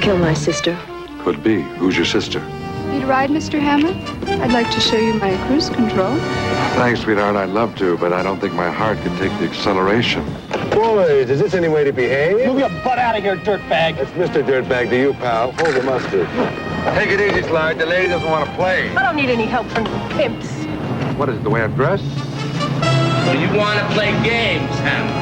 kill my sister? Could be. Who's your sister? You'd ride, Mr. Hammond? I'd like to show you my cruise control. Thanks, sweetheart. I'd love to, but I don't think my heart could take the acceleration. Boys, is this any way to behave? Move your butt out of here, dirtbag. It's Mr. Dirtbag to you, pal. Hold the mustard. Take it easy, Slide. The lady doesn't want to play. I don't need any help from pimps. What is it, the way I'm dressed? So you want to play games, Hammond?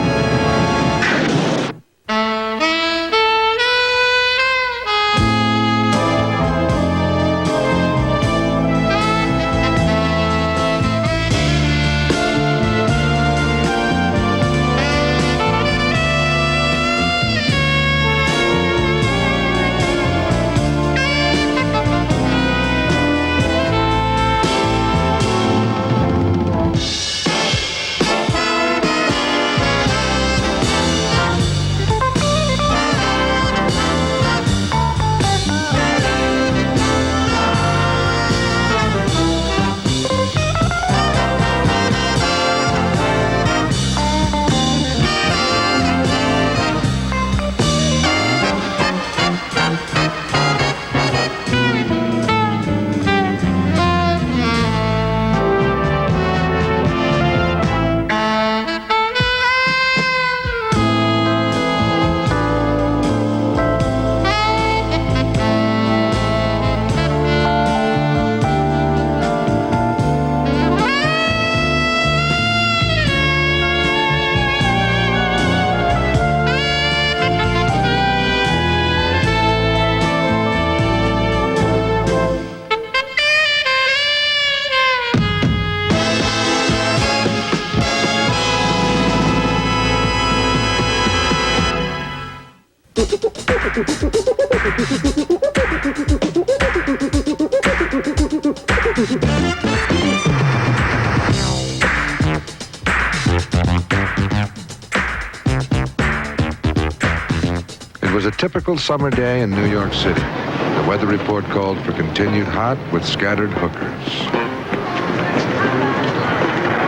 It was a typical summer day in New York City. The weather report called for continued hot with scattered hookers.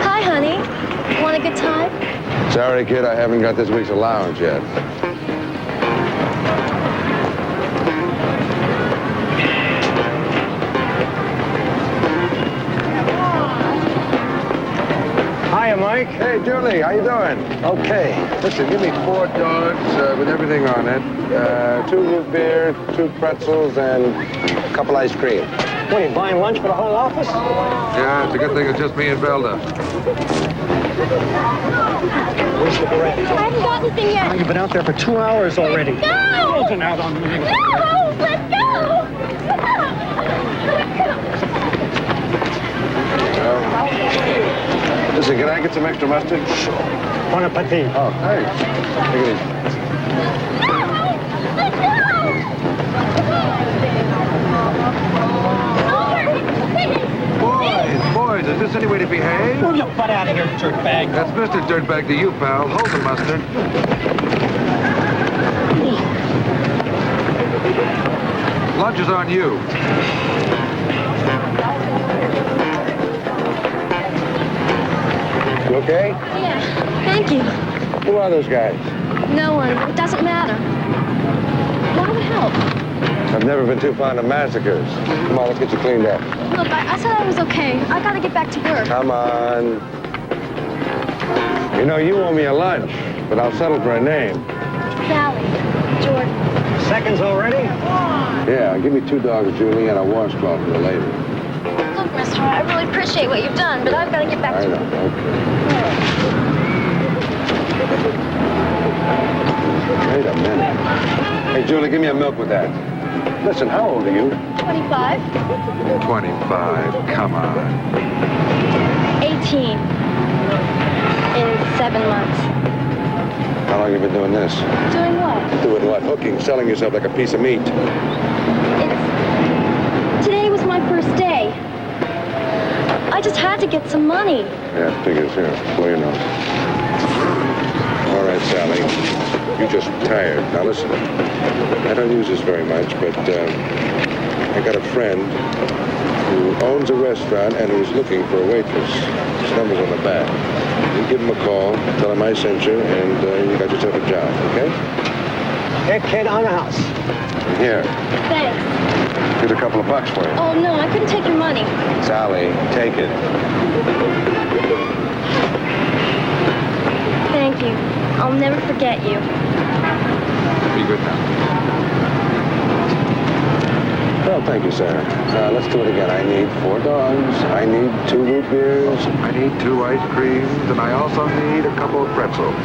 Hi, honey. Want a good time? Sorry, kid, I haven't got this week's allowance yet. Hiya, Mike. Hey, Julie, how you doing? Okay. Listen, give me 4 dogs with everything on it. 2 root beer, 2 pretzels, and a couple ice cream. What, are you buying lunch for the whole office? Yeah, it's a good thing it's just me and Velda. Where's the bread? I haven't got anything yet. Oh, you've been out there for 2 hours already. No! Closing out on me. No! Let go! Listen, can I get some extra mustard? Bon appetit. Oh, thanks. Take it easy. Boys, is this any way to behave? Move your butt out of here, dirtbag. That's Mr. Dirtbag to you, pal. Hold the mustard. Lunch is on you. You okay? Yeah, thank you. Who are those guys? No one. It doesn't matter. Want to help? I've never been too fond of massacres. Come on, let's get you cleaned up. Look, I said I was okay. I gotta get back to work. Come on. You know, you owe me a lunch, but I'll settle for a name. Sally. Jordan. Seconds already? Yeah, give me 2 dogs, Julie, and a washcloth for the lady. Look, mister, I really appreciate what you've done, but I've got to get back I to know, work. okay. Wait a minute. Hey, Julie, give me a milk with that. Listen, how old are you? 25. 25. Come on. 18. In 7 months. How long have you been doing this? Doing what? Doing what? Hooking, selling yourself like a piece of meat. Today was my first day. I just had to get some money. Yeah, figures. Here, blow your nose. All right, Sally. You're just tired. Now, listen. I don't use this very much, but I got a friend who owns a restaurant and who's looking for a waitress. His number's on the back. You give him a call, tell him I sent you, and you got yourself a job, okay? Hey, kid, on the house. Here, Thanks. here's a couple of bucks for you. Oh, no, I couldn't take your money. Sally, take it. Thank you. I'll never forget you. Be good now. Well, thank you, sir. Let's do it again. I need 4 dogs. I need 2 root beers. I need 2 ice creams, and I also need a couple of pretzels.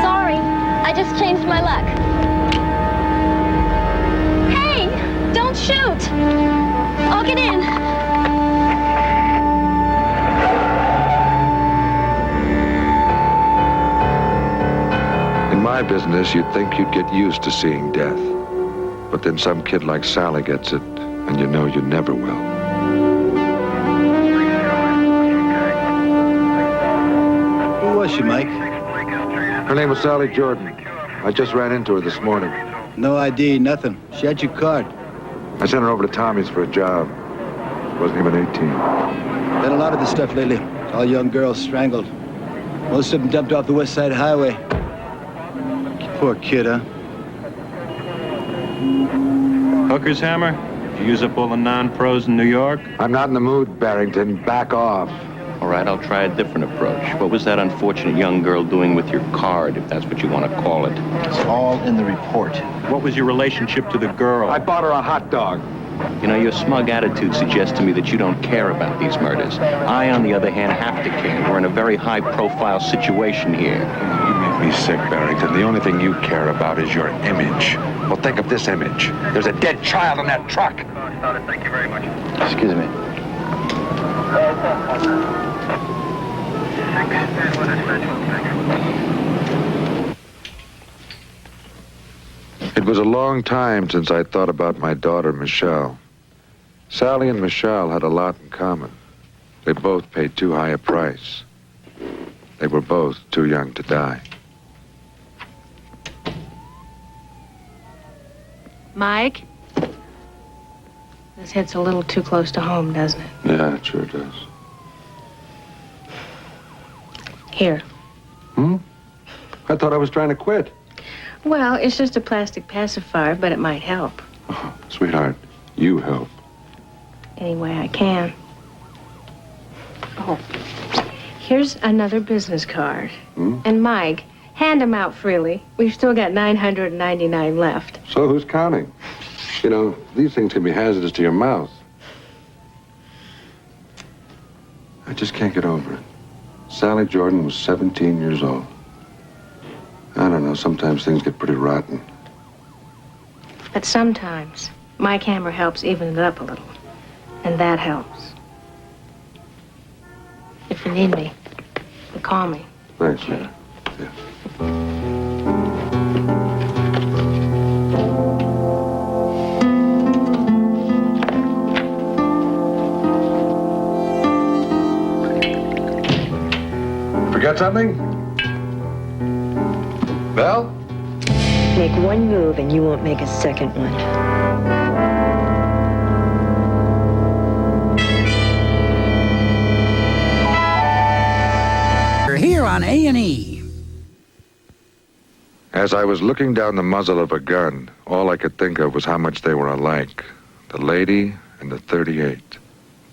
Sorry, I just changed my luck. Hey, don't shoot. I'll get in. In my business, you'd think you'd get used to seeing death. But then some kid like Sally gets it, and you know you never will. Who was she, Mike? Her name was Sally Jordan. I just ran into her this morning. No ID, nothing. She had your card. I sent her over to Tommy's for a job. She wasn't even 18. Done a lot of this stuff lately. All young girls strangled. Most of them dumped off the West Side Highway. Poor kid, huh? Hooker's hammer? Did you use up all the non-pros in New York? I'm not in the mood, Barrington. Back off. All right, I'll try a different approach. What was that unfortunate young girl doing with your card, if that's what you want to call it? It's all in the report. What was your relationship to the girl? I bought her a hot dog. You know, your smug attitude suggests to me that you don't care about these murders. I, on the other hand, have to care. We're in a very high-profile situation here. You make me sick, Barrington. The only thing you care about is your image. Well, think of this image. There's a dead child in that truck. Thank you very much. Excuse me. It was a long time since I thought about my daughter, Michelle. Sally and Michelle had a lot in common. They both paid too high a price. They were both too young to die. Mike? This hits a little too close to home, doesn't it? Yeah, it sure does. Here. I thought I was trying to quit. Well, it's just a plastic pacifier, but it might help. Oh, sweetheart, you help. Any way I can. Oh, here's another business card. And Mike, hand them out freely. We've still got 999 left. So who's counting? You know, these things can be hazardous to your mouth. I just can't get over it. Sally Jordan was 17 years old. I don't know, sometimes things get pretty rotten. But sometimes, Mike Hammer helps even it up a little. And that helps. If you need me, you call me. Thanks, man. Yeah. Forget something? Belle? Make one move and you won't make a second one. We're here on A&E. As I was looking down the muzzle of a gun, all I could think of was how much they were alike. The lady and the .38.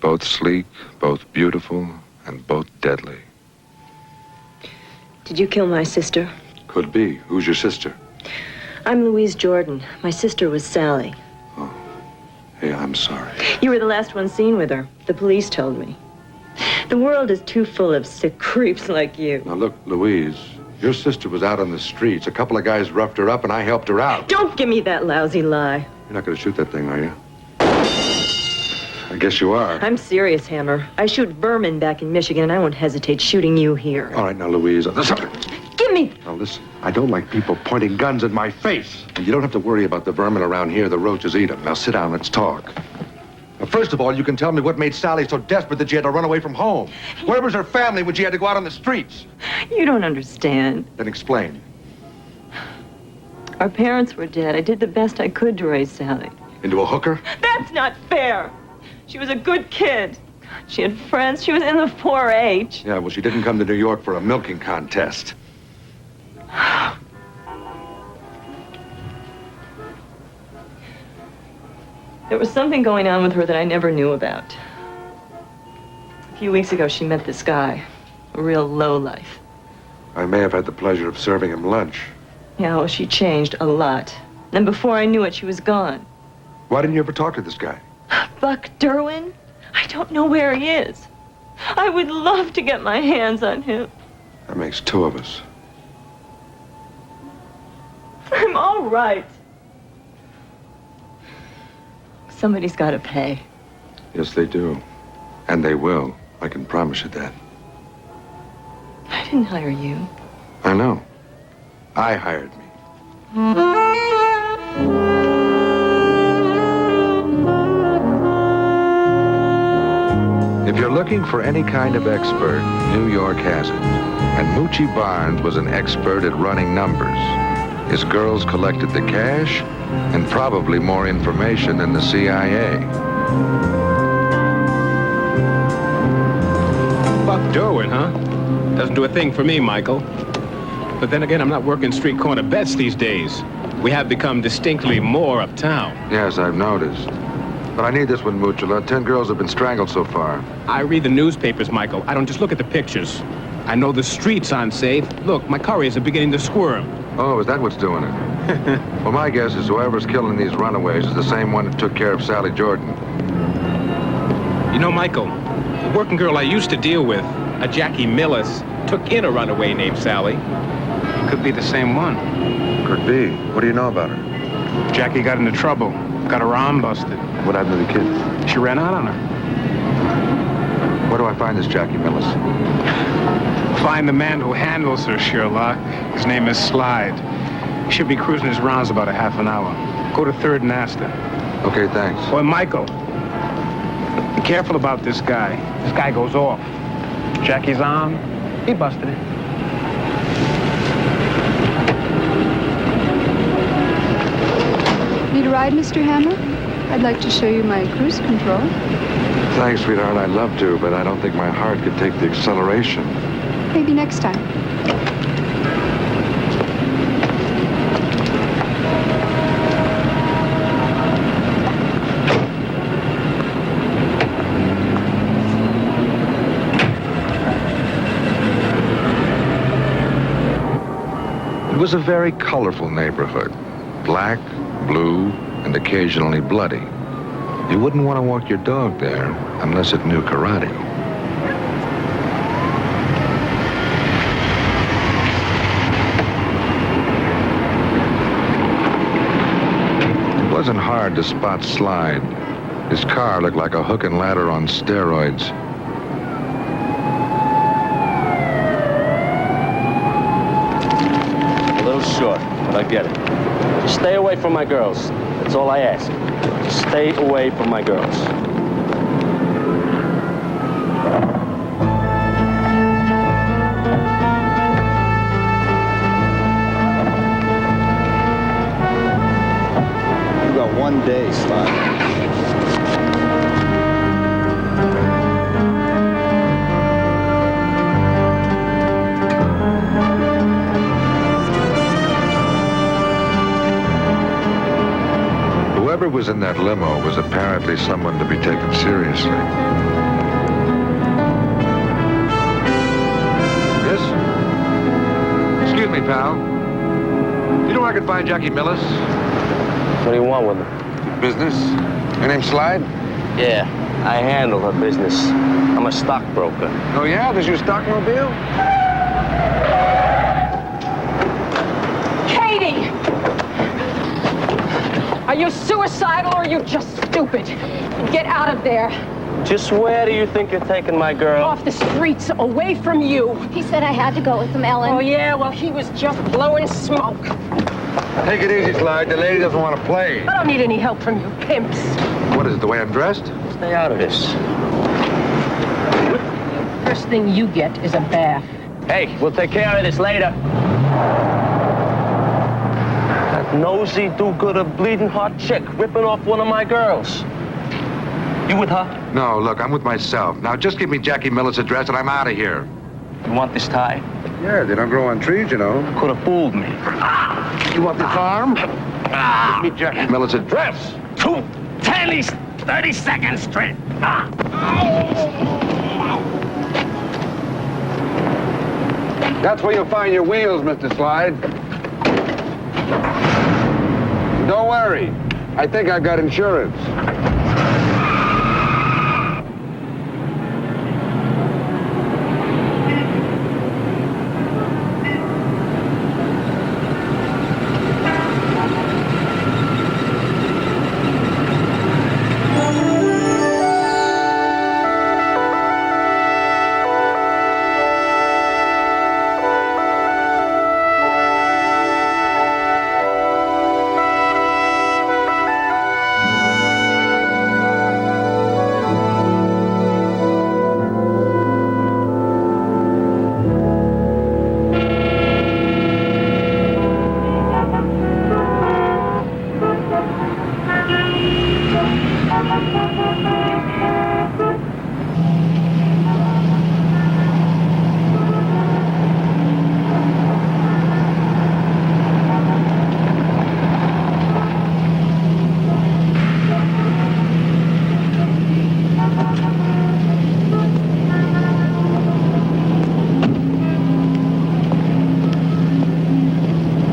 Both sleek, both beautiful, and both deadly. Did you kill my sister? Could be. Who's your sister? I'm Louise Jordan. My sister was Sally. Oh. Hey, I'm sorry. You were the last one seen with her. The police told me. The world is too full of sick creeps like you. Now look, Louise, your sister was out on the streets. A couple of guys roughed her up and I helped her out. Don't give me that lousy lie. You're not going to shoot that thing, are you? I guess you are. I'm serious, Hammer. I shoot vermin back in Michigan and I won't hesitate shooting you here. All right, now, Louise. Give me! Now, listen. I don't like people pointing guns at my face. And you don't have to worry about the vermin around here. The roaches eat them. Now, sit down. Let's talk. Now, first of all, you can tell me what made Sally so desperate that she had to run away from home. Where was her family when she had to go out on the streets? You don't understand. Then explain. Our parents were dead. I did the best I could to raise Sally. Into a hooker? That's not fair. She was a good kid. She had friends. She was in the 4-H. Yeah, well, she didn't come to New York for a milking contest. There was something going on with her that I never knew about. A few weeks ago, she met this guy, a real lowlife. I may have had the pleasure of serving him lunch. Yeah, well, she changed a lot. Then before I knew it, she was gone. Why didn't you ever talk to this guy? Buck Derwin? I don't know where he is. I would love to get my hands on him. That makes two of us. I'm all right. Somebody's got to pay. Yes, they do. And they will. I can promise you that. I didn't hire you. I know. I hired me. If you're looking for any kind of expert, New York has it. And Moochie Barnes was an expert at running numbers. His girls collected the cash and probably more information than the CIA. Buck Derwin, huh? Doesn't do a thing for me, Michael. But then again, I'm not working street corner bets these days. We have become distinctly more uptown. Yes, I've noticed. But I need this one, Moochie. 10 girls have been strangled so far. I read the newspapers, Michael. I don't just look at the pictures. I know the streets aren't safe. Look, my couriers are beginning to squirm. Oh, is that what's doing it? Well, my guess is whoever's killing these runaways is the same one that took care of Sally Jordan. You know, Michael, the working girl I used to deal with, a Jackie Millis, took in a runaway named Sally. Could be the same one. Could be. What do you know about her? Jackie got into trouble. Got her arm busted. What happened to the kid? She ran out on her. Where do I find this Jackie Millis? Find the man who handles her, Sherlock. His name is Slide. He should be cruising his rounds about a half an hour. Go to 3rd and Astor. Okay, thanks. Boy, Michael, be careful about this guy. This guy goes off. Jackie's arm, he busted it. Need a ride, Mr. Hammer? I'd like to show you my cruise control. Thanks, sweetheart. I'd love to, but I don't think my heart could take the acceleration. Maybe next time. It was a very colorful neighborhood. Black, blue, and occasionally bloody. You wouldn't want to walk your dog there unless it knew karate. It wasn't hard to spot Slide. His car looked like a hook and ladder on steroids. A little short, but I get it. Just stay away from my girls. That's all I ask. Just stay away from my girls. You got 1 day, Slide. Whoever was in that limo was apparently someone to be taken seriously. Yes? Excuse me, pal. You know where I can find Jackie Millis? What do you want with her? Business? Your name Slide? Yeah, I handle her business. I'm a stockbroker. Oh, yeah? Does your stockmobile? Katie! Are you suicidal or are you just stupid? Get out of there. Just where do you think you're taking my girl? Off the streets, away from you. He said I had to go with him, Ellen. Oh, yeah? Well, he was just blowing smoke. Take it easy, Slide. The lady doesn't want to play. I don't need any help from you pimps. What is it, the way I'm dressed? Stay out of this. First thing you get is a bath. Hey, we'll take care of this later. nosy, do-gooder, bleeding heart chick ripping off one of my girls. You with her? No, look, I'm with myself. Now, just give me Jackie Miller's address and I'm out of here. You want this tie? Yeah, they don't grow on trees, you know. Could have fooled me. You want this arm? Give me Jackie Miller's address. 2 tennies, 30 seconds straight. That's where you'll find your wheels, Mr. Slide. Don't worry. I think I've got insurance.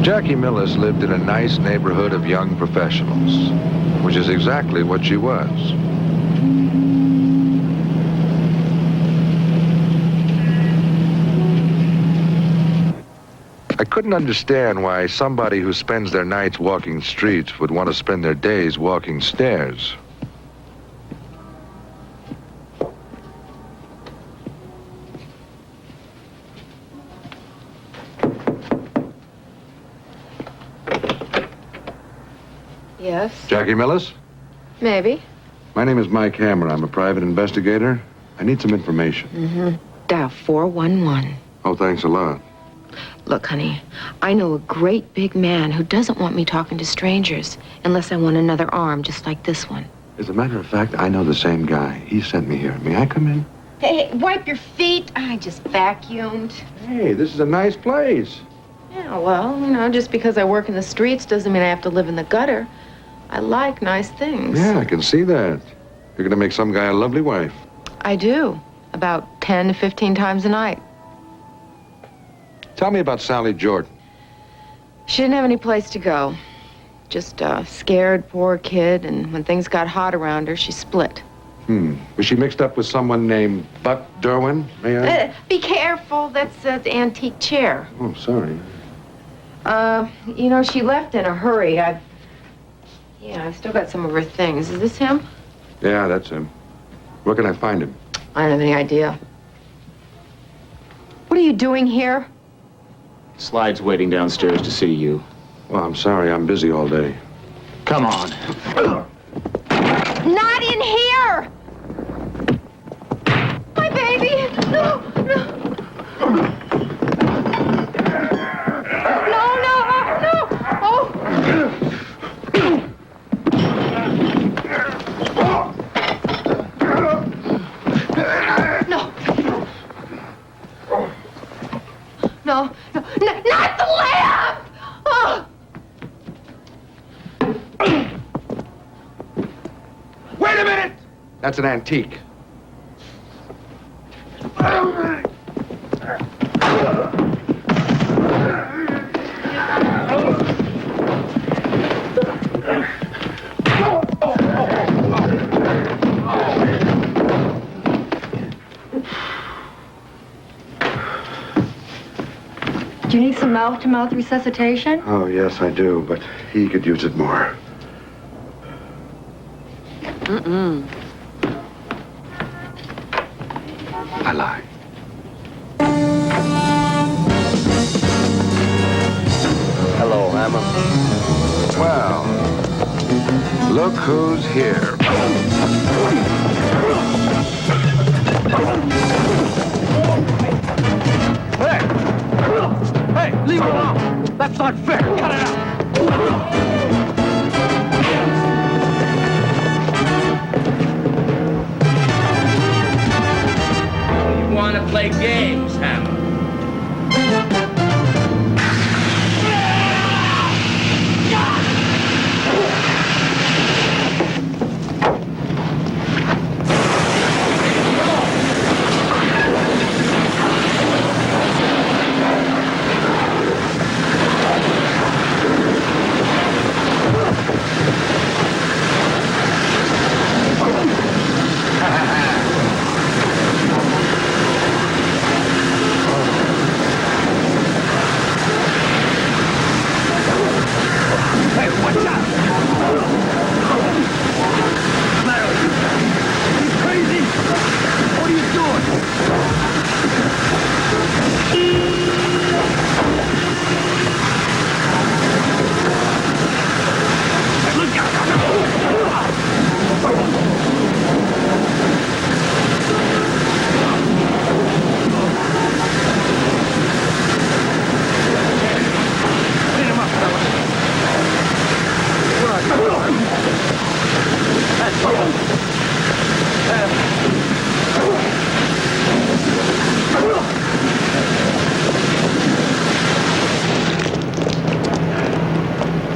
Jackie Miller's lived in a nice neighborhood of young professionals, which is exactly what she was. I couldn't understand why somebody who spends their nights walking streets would want to spend their days walking stairs. Yes? Jackie Miller's? Maybe. My name is Mike Hammer. I'm a private investigator. I need some information. Mm-hmm. Dial 411. Oh, thanks a lot. Look, honey, I know a great big man who doesn't want me talking to strangers unless I want another arm just like this one. As a matter of fact, I know the same guy. He sent me here. May I come in? Hey, wipe your feet. I just vacuumed. Hey, this is a nice place. Yeah, well, you know, just because I work in the streets doesn't mean I have to live in the gutter. I like nice things. Yeah, I can see that. You're gonna make some guy a lovely wife. I do. About 10 to 15 times a night. Tell me about Sally Jordan. She didn't have any place to go. Just a scared, poor kid, and when things got hot around her, she split. Was she mixed up with someone named Buck Derwin, may I? Be careful. That's the antique chair. Oh, sorry. You know, she left in a hurry. I've still got some of her things. Is this him? Yeah, that's him. Where can I find him? I don't have any idea. What are you doing here? Slide's waiting downstairs to see you. Well, I'm sorry. I'm busy all day. Come on. Not in here! My baby! No, no. No. Oh. No, not the lamp! Oh. Wait a minute! That's an antique. Do you need some mouth-to-mouth resuscitation? Oh, yes, I do, but he could use it more. I lied. Hello, Hammer. Well, look who's here. Hey, Leave her alone. That's not fair. Cut it out. You want to play games, Hammer?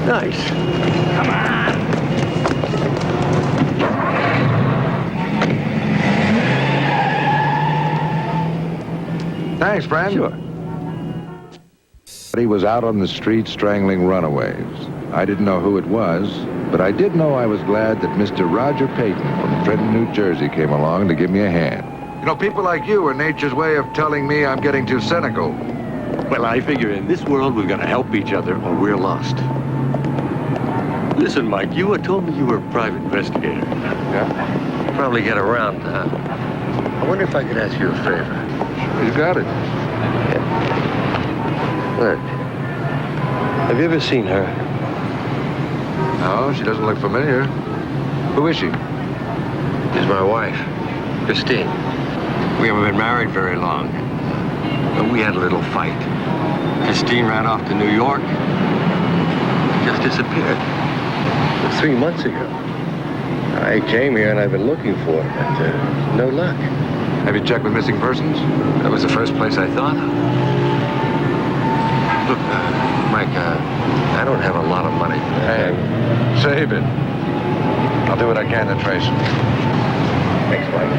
Nice. Come on. Thanks, friend. Sure. He was out on the street strangling runaways. I didn't know who it was, but I did know I was glad that Mr. Roger Payton from Trenton, New Jersey came along to give me a hand. You know, people like you are nature's way of telling me I'm getting too cynical. Well, I figure in this world we've got to help each other or we're lost. Listen, Mike, you had told me you were a private investigator. Yeah? Probably get around. I wonder if I could ask you a favor. You got it. Look, have you ever seen her? No, she doesn't look familiar. Who is she? She's my wife, Christine. We haven't been married very long, but we had a little fight. Christine ran off to New York, just disappeared. 3 months ago. I came here and I've been looking for her, but no luck. Have you checked with missing persons? That was the first place I thought of. Look, Mike, I don't have a lot of money. Hey, save it. I'll do what I can to trace him. Thanks, Mike.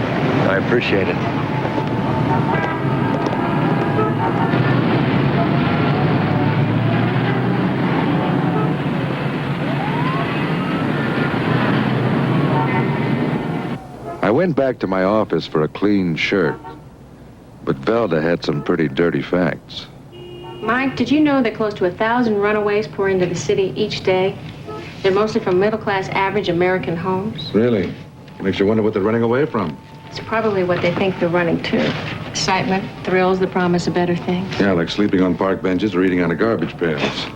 I appreciate it. I went back to my office for a clean shirt, but Velda had some pretty dirty facts. Mike, did you know that close to 1,000 runaways pour into the city each day? They're mostly from middle-class, average American homes. Really? Makes you wonder what they're running away from. It's probably what they think they're running to. Excitement, thrills, the promise of better things. Yeah, like sleeping on park benches or eating out of garbage pails.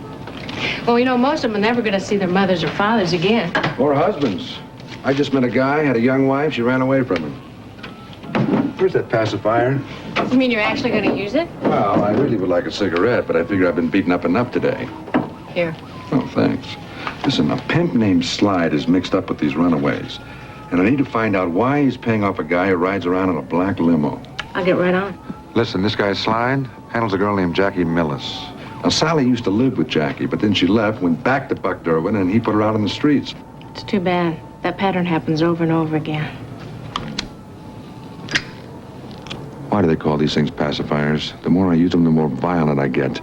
Well, you know, most of them are never going to see their mothers or fathers again. Or husbands. I just met a guy, had a young wife, she ran away from him. Where's that pacifier? You mean you're actually going to use it? Well, I really would like a cigarette, but I figure I've been beaten up enough today. Here. Oh, thanks. Listen, a pimp named Slide is mixed up with these runaways. And I need to find out why he's paying off a guy who rides around in a black limo. I'll get right on. Listen, this guy Slide handles a girl named Jackie Millis. Now, Sally used to live with Jackie, but then she left, went back to Buck Derwin, and he put her out on the streets. It's too bad. That pattern happens over and over again. Why do they call these things pacifiers? The more I use them, the more violent I get.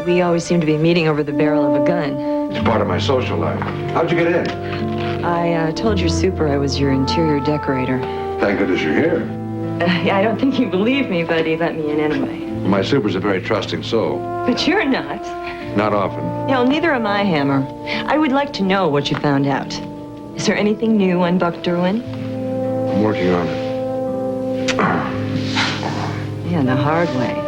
We always seem to be meeting over the barrel of a gun. It's part of my social life. How'd you get in? I told your super I was your interior decorator. Thank goodness you're here. I don't think he believed me, but he let me in anyway. My super's a very trusting soul. But you're not. Not often. No, neither am I, Hammer. I would like to know what you found out. Is there anything new on Buck Derwin? I'm working on it. Yeah, the hard way.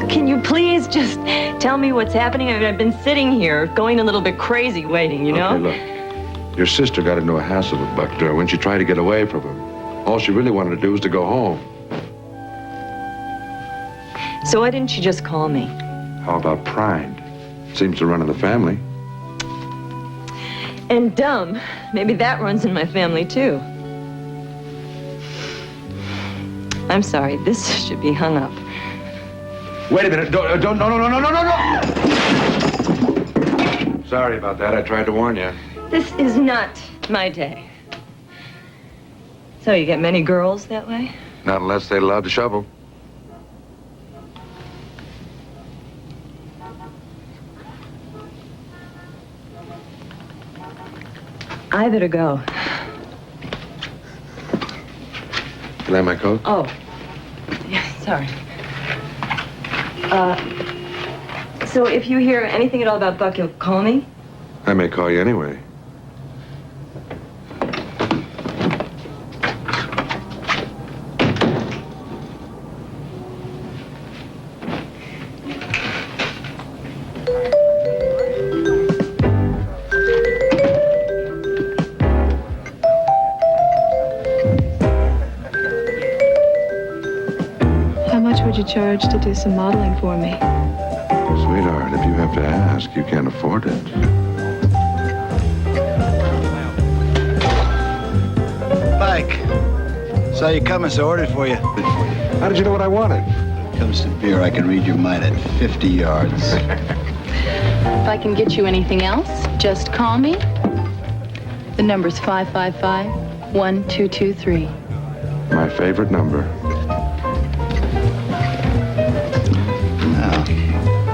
Can you please just tell me what's happening? I mean, I've been sitting here, going a little bit crazy, waiting, you know? Okay, look. Your sister got into a hassle with Buck Derwin. She tried to get away from him. All she really wanted to do was to go home. So why didn't she just call me? How about pride? Seems to run in the family. And dumb. Maybe that runs in my family, too. I'm sorry. This should be hung up. Wait a minute. No. Sorry about that. I tried to warn you. This is not my day. So you get many girls that way? Not unless they love to shovel. I better go. Can I have my coat? Oh. Yeah, sorry. So if you hear anything at all about Buck, you'll call me? I may call you anyway. Charge to do some modeling for me. Sweetheart, if you have to ask, you can't afford it. Mike, saw you coming, so I ordered for you. How did you know what I wanted? When it comes to beer, I can read your mind at 50 yards. If I can get you anything else, just call me. The number's 555-1223. My favorite number.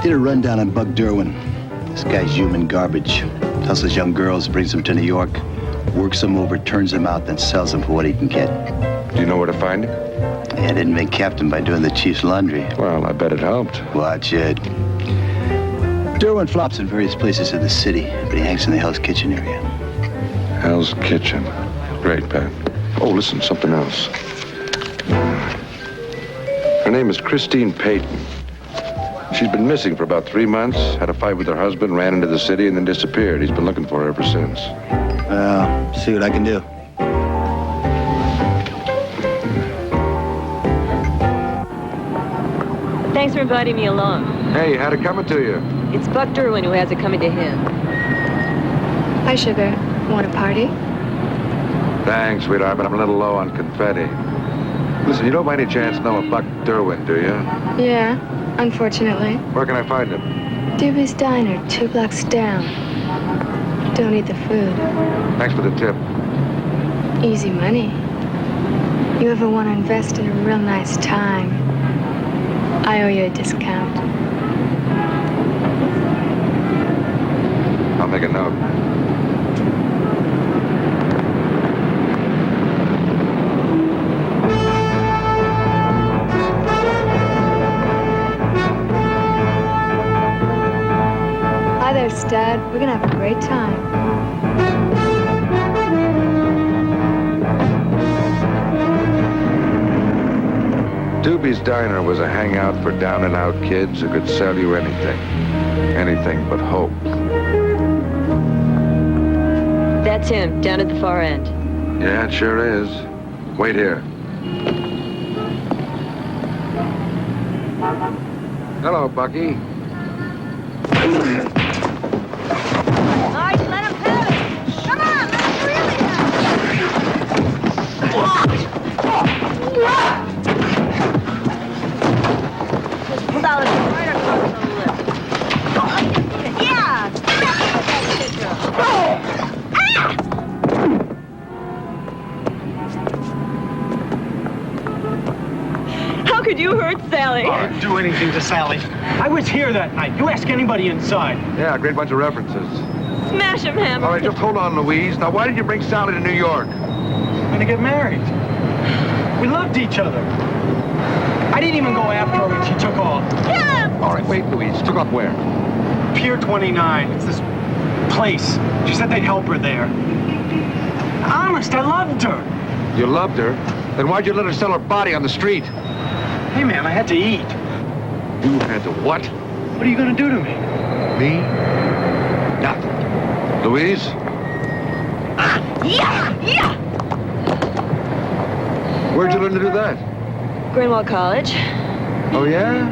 Did a rundown on Buck Derwin. This guy's human garbage. Hustles young girls, brings them to New York, works them over, turns them out, then sells them for what he can get. Do you know where to find him? Yeah, I didn't make captain by doing the chief's laundry. Well, I bet it helped. Watch it. Derwin flops in various places in the city, but he hangs in the Hell's Kitchen area. Hell's Kitchen. Great, Pat. Oh, listen, something else. Her name is Christine Payton. She's been missing for about 3 months, had a fight with her husband, ran into the city, and then disappeared. He's been looking for her ever since. Well, see what I can do. Thanks for inviting me along. Hey, how'd it coming to you? It's Buck Derwin who has it coming to him. Hi, sugar. Want a party? Thanks, sweetheart, but I'm a little low on confetti. Listen, you don't by any chance know a Buck Derwin, do you? Yeah, unfortunately. Where can I find him? Doobie's Diner, 2 blocks down. Don't eat the food. Thanks for the tip. Easy money. You ever want to invest in a real nice time? I owe you a discount. I'll make a note. Hi there, Stud. We're gonna have a great time. Doobie's Diner was a hangout for down-and-out kids who could sell you anything. Anything but hope. That's him, down at the far end. Yeah, it sure is. Wait here. Hello, Bucky. Mike, let him have it! Come on, let him really have it! Solid right across the lip. Yeah! How could you hurt Sally? I didn't do anything to Sally. I was here that night. You ask anybody inside. Yeah, a great bunch of references. Smash him, Hammer. All right, just hold on, Louise. Now, why did you bring Sally to New York? We're gonna get married. We loved each other. I didn't even go after her when she took off. Yeah! All right, wait, Louise. Took off where? Pier 29. It's this place. She said they'd help her there. Honest, I loved her. You loved her? Then why'd you let her sell her body on the street? Hey, man, I had to eat. You had to what? What are you gonna do to me? Me? Nothing. Louise? Yeah! Where'd you learn to do that? Greenwell College. Oh, yeah?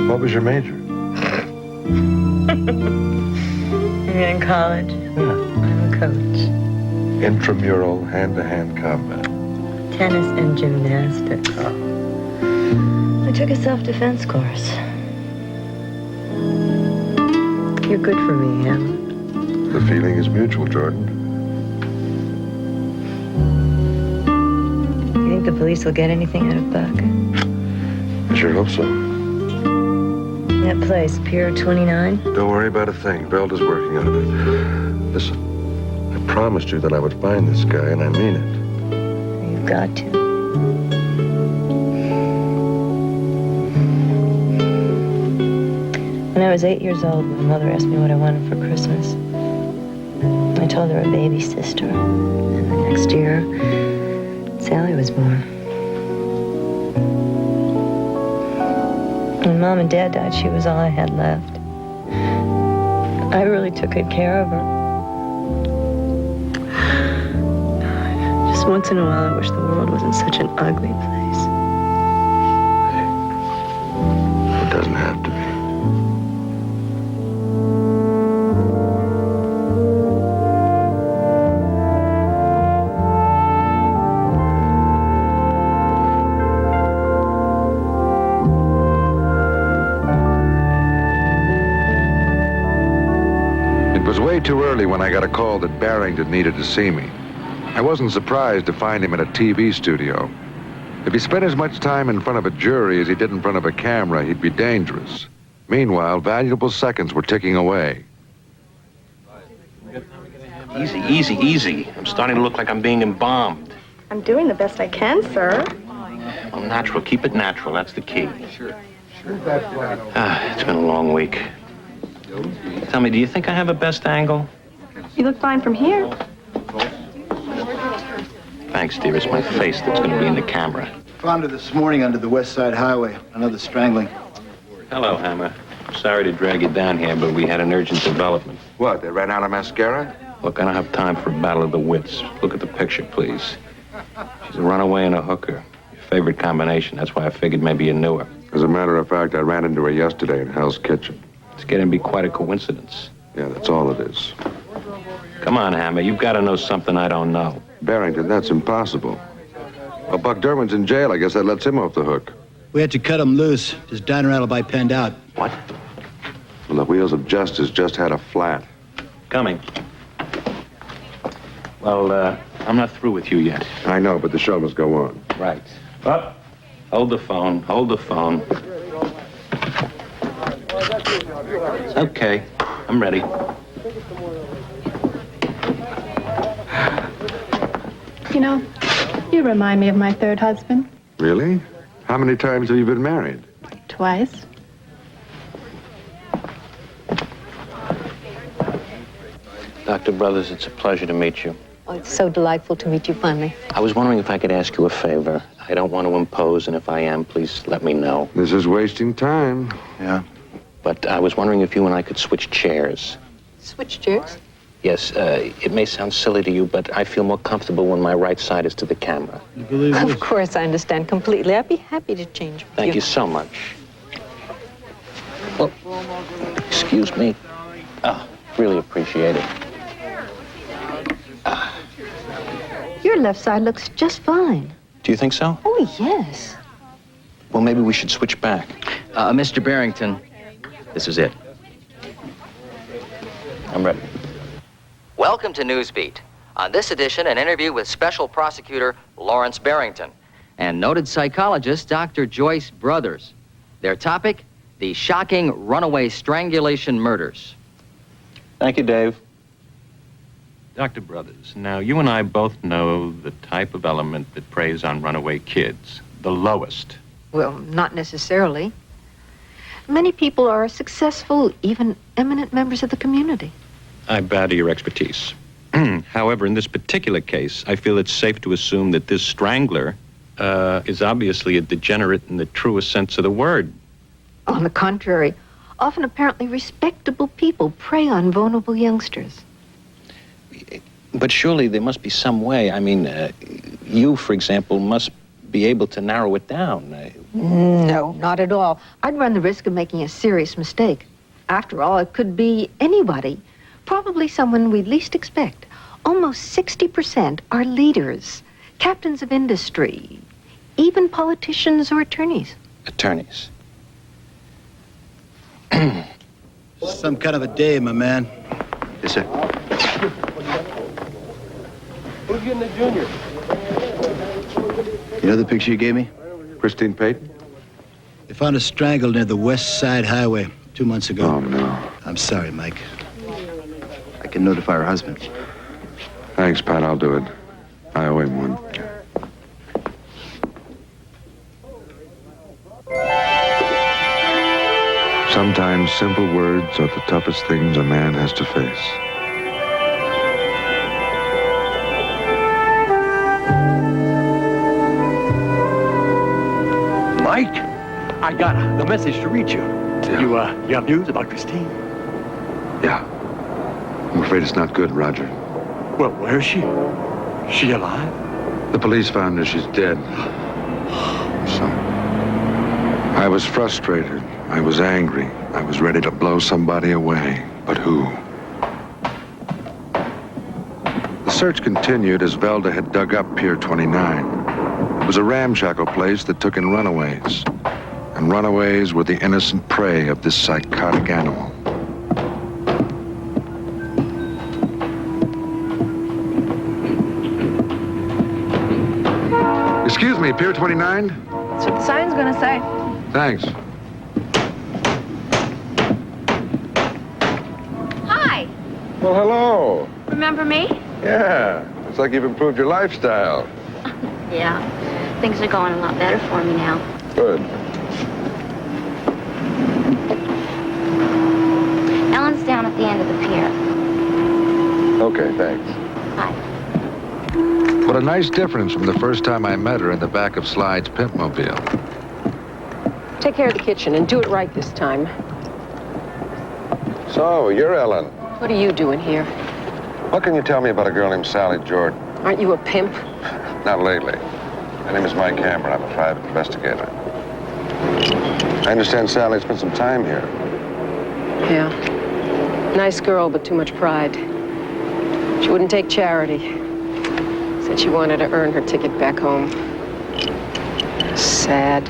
What was your major? You're in college? Yeah. I'm a coach. Intramural hand-to-hand combat. Tennis and gymnastics. I took a self-defense course. You're good for me, Em. The feeling is mutual, Jordan. You think the police will get anything out of Buck? I sure hope so. That place, Pier 29? Don't worry about a thing. Belda's working on it. Listen, I promised you that I would find this guy, and I mean it. You've got to. When I was 8 years old, my mother asked me what I wanted for Christmas. I told her a baby sister. And the next year, Sally was born. When Mom and Dad died, she was all I had left. I really took good care of her. Just once in a while, I wish the world wasn't such an ugly place. It doesn't have to be. Too early when I got a call that Barrington needed to see me. I wasn't surprised to find him in a TV studio. If he spent as much time in front of a jury as he did in front of a camera, he'd be dangerous. Meanwhile, valuable seconds were ticking away. Easy, easy, easy. I'm starting to look like I'm being embalmed. I'm doing the best I can, sir. Well, natural. Keep it natural. That's the key. Sure. It's been a long week. Tell me, do you think I have a best angle? You look fine from here. Thanks, dear. It's my face that's going to be in the camera. Found her this morning under the West Side Highway. Another strangling. Hello, Hammer. Sorry to drag you down here, but we had an urgent development. What, they ran out of mascara? Look, I don't have time for a battle of the wits. Look at the picture, please. She's a runaway and a hooker. Your favorite combination. That's why I figured maybe you knew her. As a matter of fact, I ran into her yesterday in Hell's Kitchen. It's getting to be quite a coincidence. Yeah, that's all it is. Come on, Hammer. You've got to know something I don't know. Barrington, that's impossible. Well, Buck Derwin's in jail. I guess that lets him off the hook. We had to cut him loose. His diner alibi panned out. What? Well, the wheels of justice just had a flat. Coming. Well, I'm not through with you yet. I know, but the show must go on. Right. Up. Hold the phone. Hold the phone. Okay. I'm ready. You know, you remind me of my third husband. Really? How many times have you been married? Twice. Dr. Brothers, it's a pleasure to meet you. Oh, it's so delightful to meet you finally. I was wondering if I could ask you a favor. I don't want to impose, and if I am, please let me know. This is wasting time. Yeah. But I was wondering if you and I could switch chairs. Switch chairs? Yes, it may sound silly to you, but I feel more comfortable when my right side is to the camera. You believe Of course, I understand completely. I'd be happy to change with Thank you so much. Oh, excuse me. Oh, really appreciate it. Your left side looks just fine. Do you think so? Oh, yes. Well, maybe we should switch back. Mr. Barrington, this is it. I'm ready. Welcome to Newsbeat. On this edition, an interview with Special Prosecutor Lawrence Barrington and noted psychologist Dr. Joyce Brothers. Their topic, the shocking runaway strangulation murders. Thank you, Dave. Dr. Brothers, now you and I both know the type of element that preys on runaway kids, the lowest. Well, not necessarily. Many people are successful, even eminent members of the community. I bow to your expertise. However, in this particular case, I feel it's safe to assume that this strangler is obviously a degenerate in the truest sense of the word. On the contrary, often apparently respectable people prey on vulnerable youngsters. But surely there must be some way. I mean, you, for example, must be able to narrow it down. No, not at all. I'd run the risk of making a serious mistake. After all, it could be anybody. Probably someone we'd least expect. Almost 60% are leaders, captains of industry, even politicians or attorneys. Attorneys. Some kind of a day, my man. Yes, sir. Who's getting the junior? You know the picture you gave me? Christine Payton? They found her strangled near the West Side Highway 2 months ago. Oh, no. I'm sorry, Mike. I can notify her husband. Thanks, Pat. I'll do it. I owe him one. Sometimes simple words are the toughest things a man has to face. Mike, I got the message to reach you. Yeah. You have news about Christine? Yeah. I'm afraid it's not good, Roger. Well, where is she? Is she alive? The police found her. She's dead. So, I was frustrated. I was angry. I was ready to blow somebody away. But who? The search continued as Velda had dug up Pier 29. It was a ramshackle place that took in runaways. And runaways were the innocent prey of this psychotic animal. Excuse me, Pier 29? That's what the sign's gonna say. Thanks. Hi. Well, hello. Remember me? Yeah. Looks like you've improved your lifestyle. Yeah. Things are going a lot better for me now. Good. Ellen's down at the end of the pier. Okay, thanks. Hi. What a nice difference from the first time I met her in the back of Slide's pimpmobile. Take care of the kitchen and do it right this time. So, you're Ellen. What are you doing here? What can you tell me about a girl named Sally Jordan? Aren't you a pimp? Not lately. My name is Mike Cameron. I'm a private investigator. I understand Sally spent some time here. Yeah. Nice girl, but too much pride. She wouldn't take charity. Said she wanted to earn her ticket back home. Sad.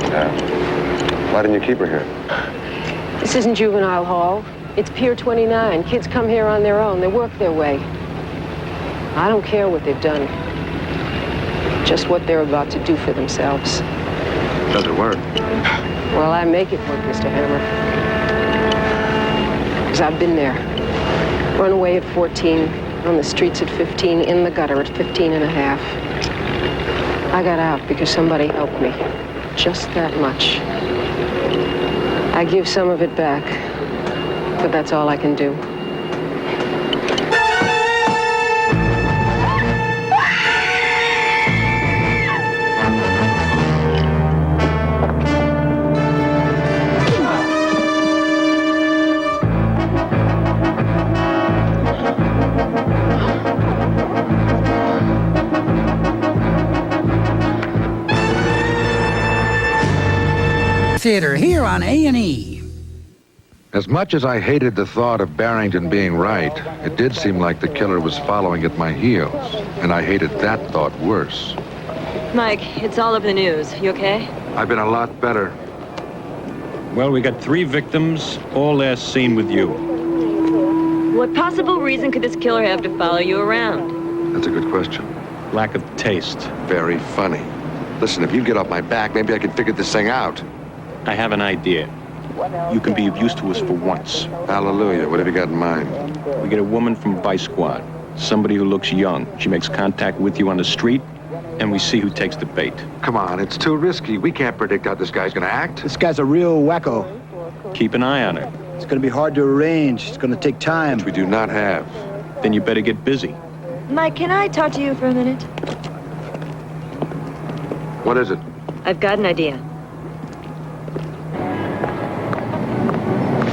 Yeah. Why didn't you keep her here? This isn't juvenile hall. It's Pier 29. Kids come here on their own. They work their way. I don't care what they've done. Just what they're about to do for themselves. Does it work? Well, I make it work, Mr. Hammer. Because I've been there. Run away at 14, on the streets at 15, in the gutter at 15 and a half. I got out because somebody helped me. Just that much. I give some of it back, but that's all I can do. Theater here on A&E. As much as I hated the thought of Barrington being right, it did seem like the killer was following at my heels, and I hated that thought worse. Mike, it's all over the news. You okay? I've been a lot better. Well, we got 3 victims, all last seen with you. What possible reason could this killer have to follow you around? That's a good question. Lack of taste. Very funny. Listen, if you get off my back, maybe I can figure this thing out. I have an idea. You can be of use to us for once. Hallelujah. What have you got in mind? We get a woman from Vice Squad, somebody who looks young. She makes contact with you on the street, and we see who takes the bait. Come on, it's too risky. We can't predict how this guy's gonna act. This guy's a real wacko. keep an eye on her. It's going to be hard to arrange. It's going to take time. Which we do not have. Then you better get busy. Mike, can I talk to you for a minute? What is it? I've got an idea.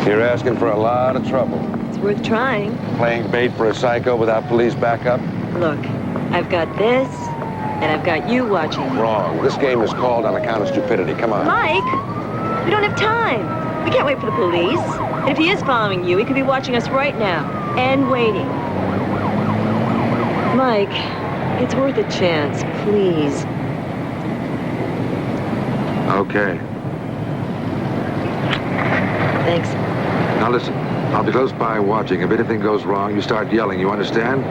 You're asking for a lot of trouble. It's worth trying. Playing bait for a psycho without police backup? Look, I've got this, and I've got you watching. Wrong. This game is called on account of stupidity. Come on. Mike, we don't have time. We can't wait for the police. And if he is following you, he could be watching us right now and waiting. Mike, it's worth a chance, please. Okay. Thanks. Now listen, I'll be close by watching. If anything goes wrong, you start yelling. You understand?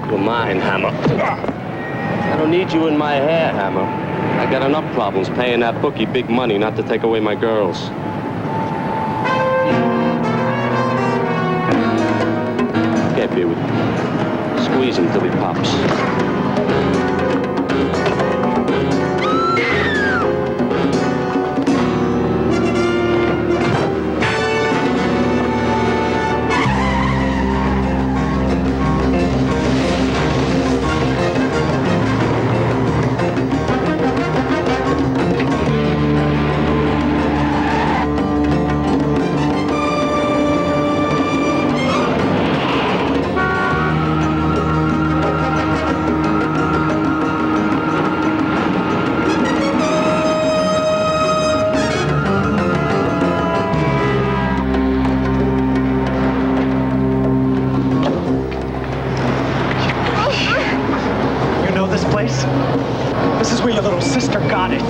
You're mine, Hammer. I don't need you in my hair, Hammer. I got enough problems paying that bookie big money not to take away my girls. Get here with me. Squeeze him till he pops. This is where your little sister got it.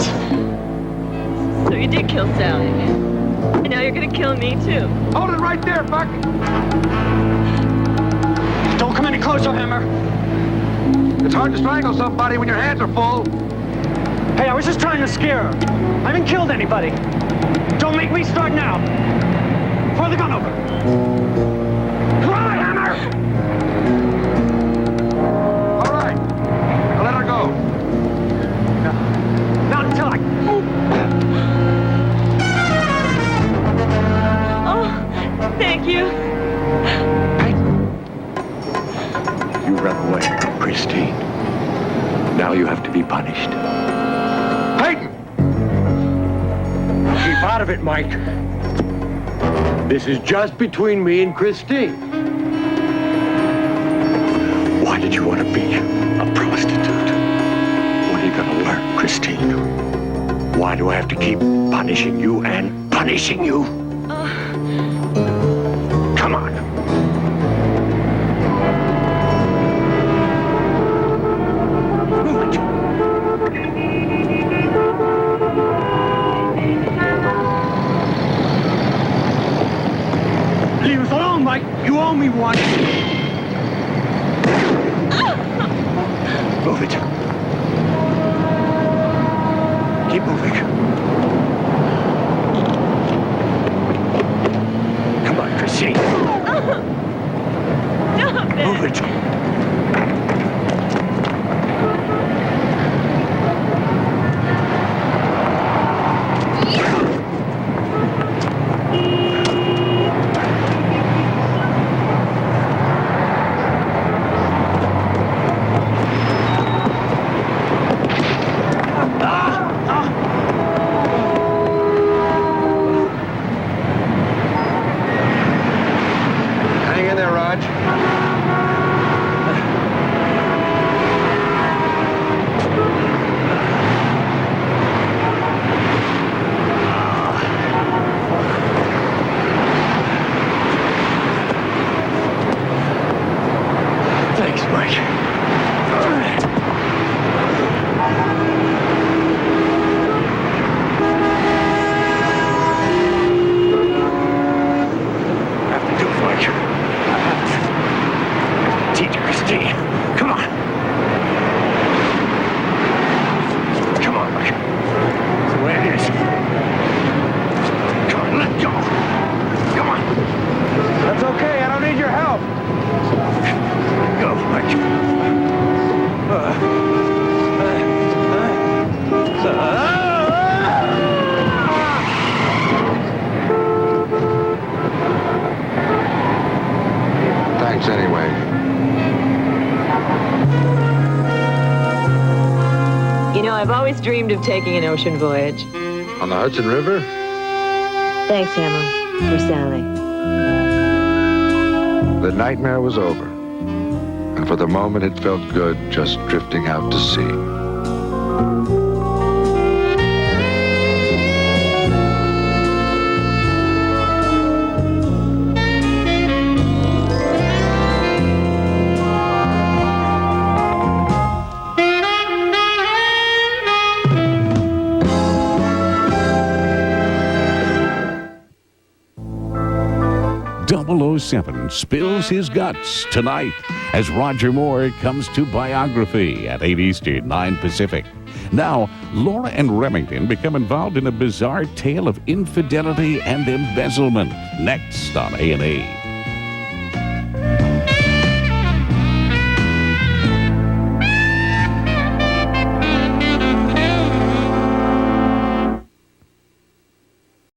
So you did kill Sally. And now you're gonna kill me, too. Hold it right there, Buck. Don't come any closer, Hammer. It's hard to strangle somebody when your hands are full. Hey, I was just trying to scare her. I haven't killed anybody. Don't make me start now. Throw the gun over. Throw it, Hammer! All right. I'll let her go. Not until I... Oh, thank you. You ran away from Christine. Now you have to be punished. Peyton! Keep out of it, Mike. This is just between me and Christine. Why did you want to be a prostitute? What are you going to learn, Christine? Why do I have to keep punishing you and punishing you? Come on. Leave us alone, Mike. You owe me one. Move it. Keep moving. Come on, Christine. Stop it. Move it. Hang in there, Raj. Thanks, Mike. I have to do it, Mike. I have to. Thanks anyway. You know, I've always dreamed of taking an ocean voyage. On the Hudson River? Thanks, Hammer, for Sally. The nightmare was over. And for the moment, it felt good just drifting out to sea. .007 spills his guts tonight as Roger Moore comes to Biography at 8 Eastern, 9 Pacific. Now, Laura and Remington become involved in a bizarre tale of infidelity and embezzlement. Next on A&E.